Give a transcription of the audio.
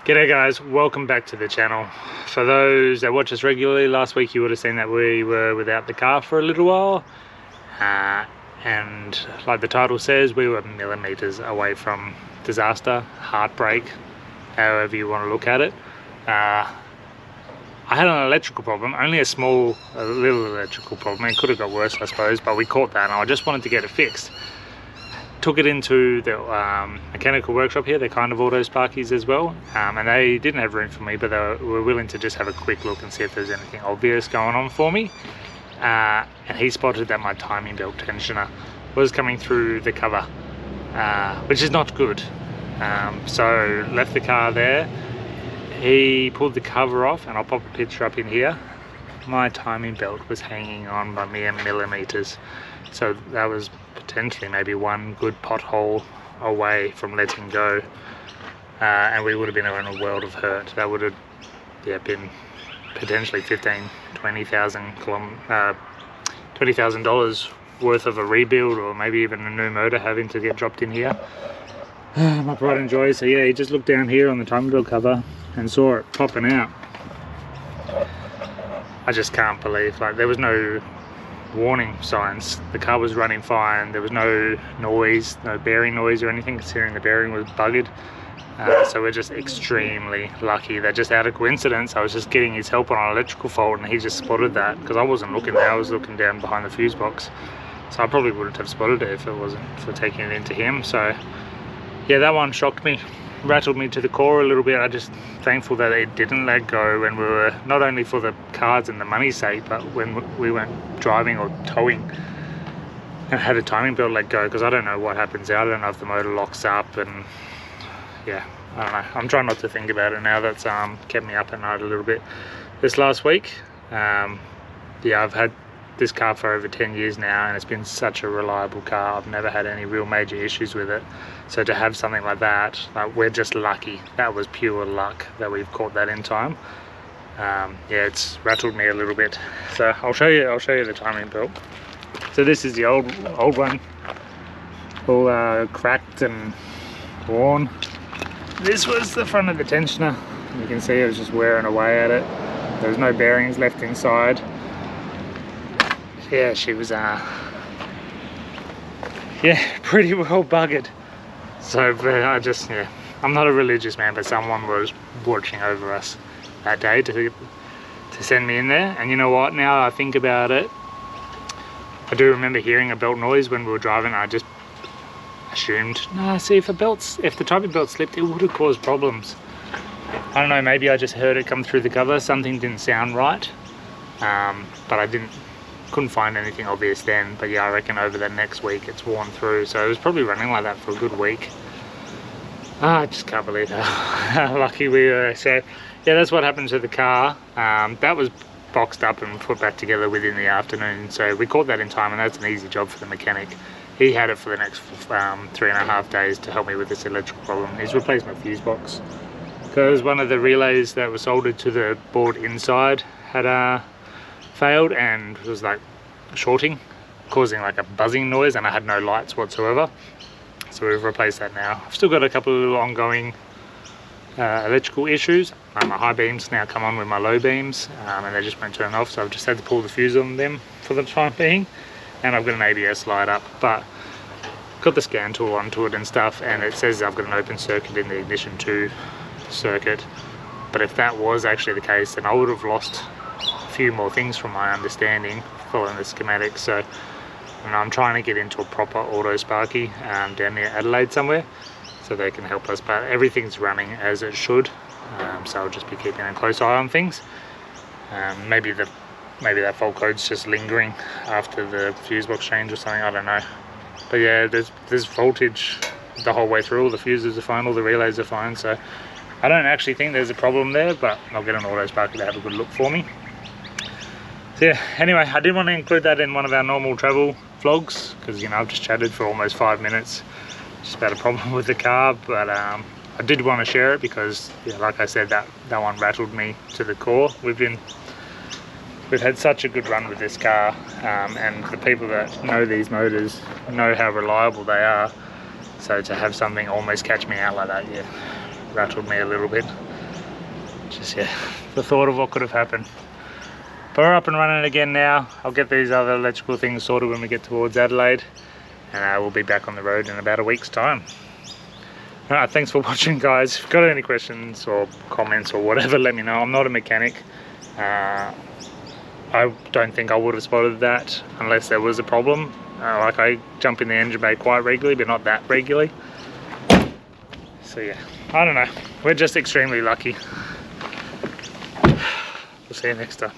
G'day guys, welcome back to the channel. For those that watch us regularly, last week you would have seen that we were without the car for a little while. And like the title says, we were millimeters away from disaster, heartbreak, however you want to look at it. I had an electrical problem, only a little electrical problem. It could have got worse I suppose, but we caught that and I just wanted to get it fixed. Took it into the mechanical workshop here. They're kind of auto sparkies as well, and they didn't have room for me, but they were willing to just have a quick look and see if there's anything obvious going on for me. And he spotted that my timing belt tensioner was coming through the cover, which is not good. So left the car there. He pulled the cover off, and I'll pop a picture up in here. My timing belt was hanging on by mere millimeters, so that was potentially maybe one good pothole away from letting go, and we would have been in a world of hurt. That would have been potentially $20,000 worth of a rebuild, or maybe even a new motor having to get dropped in here. My pride and joy. So yeah, he just looked down here on the timing belt cover and saw it popping out. I just can't believe, like, there was no warning signs. The car was running fine. There was no noise, no bearing noise or anything, considering the bearing was buggered. So we're just extremely lucky that just out of coincidence I was just getting his help on an electrical fault and he just spotted that, because I wasn't looking there, I was looking down behind the fuse box. So I probably wouldn't have spotted it if it wasn't for taking it into him. So yeah, that one shocked me, rattled me to the core a little bit. I'm just thankful that it didn't let go when we were, not only for the cars and the money's sake, but when we weren't driving or towing and had a timing belt let go, because I don't know what happens there. I don't know if the motor locks up, and yeah, I don't know. I'm trying not to think about it now. That's kept me up at night a little bit this last week. Yeah, I've had this car for over 10 years now, and it's been such a reliable car. I've never had any real major issues with it. So to have something like that, we're just lucky. That was pure luck that we've caught that in time. Yeah, it's rattled me a little bit. So I'll show you the timing belt. So this is the old one, all cracked and worn. This was the front of the tensioner. You can see it was just wearing away at it. There was no bearings left inside. Yeah, she was pretty well buggered. So I'm not a religious man, but someone was watching over us that day to send me in there. And you know what, now I think about it, I do remember hearing a belt noise when we were driving. I just assumed, no, see, if the timing belt slipped, it would have caused problems. I don't know, maybe I just heard it come through the cover. Something didn't sound right, but I couldn't find anything obvious then. But yeah, I reckon over the next week it's worn through, so it was probably running like that for a good week. I just can't believe how lucky we were. So yeah, that's what happened to the car. That was boxed up and put back together within the afternoon, so we caught that in time, and that's an easy job for the mechanic. He had it for the next 3.5 days to help me with this electrical problem. He's replaced my fuse box, because one of the relays that was soldered to the board inside had failed and was like shorting, causing like a buzzing noise, and I had no lights whatsoever. So we've replaced that now. I've still got a couple of little ongoing electrical issues. My high beams now come on with my low beams, and they just won't turn off, so I've just had to pull the fuse on them for the time being. And I've got an ABS light up, but got the scan tool onto it and stuff, and it says I've got an open circuit in the ignition 2 circuit. But if that was actually the case, then I would have lost a few more things from my understanding following the schematics. So I'm trying to get into a proper auto sparky down near Adelaide somewhere, so they can help us, but everything's running as it should. So I'll just be keeping a close eye on things. Maybe that fault code's just lingering after the fuse box change or something, I don't know. But yeah, there's voltage the whole way through. All the fuses are fine, all the relays are fine, so I don't actually think there's a problem there, but I'll get an auto sparky to have a good look for me. So yeah, anyway, I did want to include that in one of our normal travel vlogs, because I've just chatted for almost 5 minutes just about a problem with the car, but I did want to share it because, yeah, like I said, that one rattled me to the core. We've had such a good run with this car, and the people that know these motors know how reliable they are. So to have something almost catch me out like that, yeah, rattled me a little bit. just, yeah, the thought of what could have happened. But we're up and running again now. I'll get these other electrical things sorted when we get towards Adelaide, and we'll be back on the road in about a week's time. Alright, thanks for watching, guys. If you've got any questions or comments or whatever, let me know. I'm not a mechanic. I don't think I would have spotted that unless there was a problem. Like, I jump in the engine bay quite regularly, but not that regularly. So yeah, I don't know. We're just extremely lucky. We'll see you next time.